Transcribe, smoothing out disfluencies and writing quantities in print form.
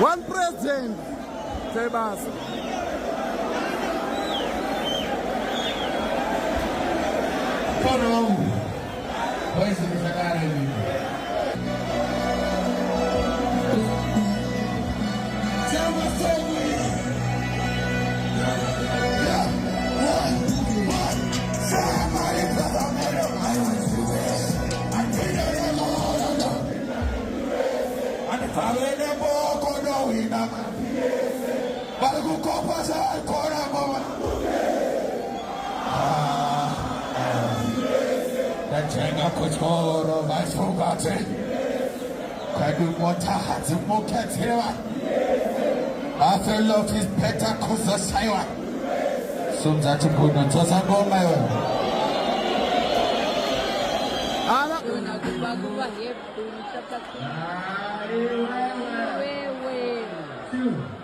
One president. Sebasa. Kono. Pois sekarang. Jenga kochoro masugate kadu motahazu mokatewa after love is better kuza saiwa sumzati puno tosa gomayo Ana Gubah-gubah ya, wewe.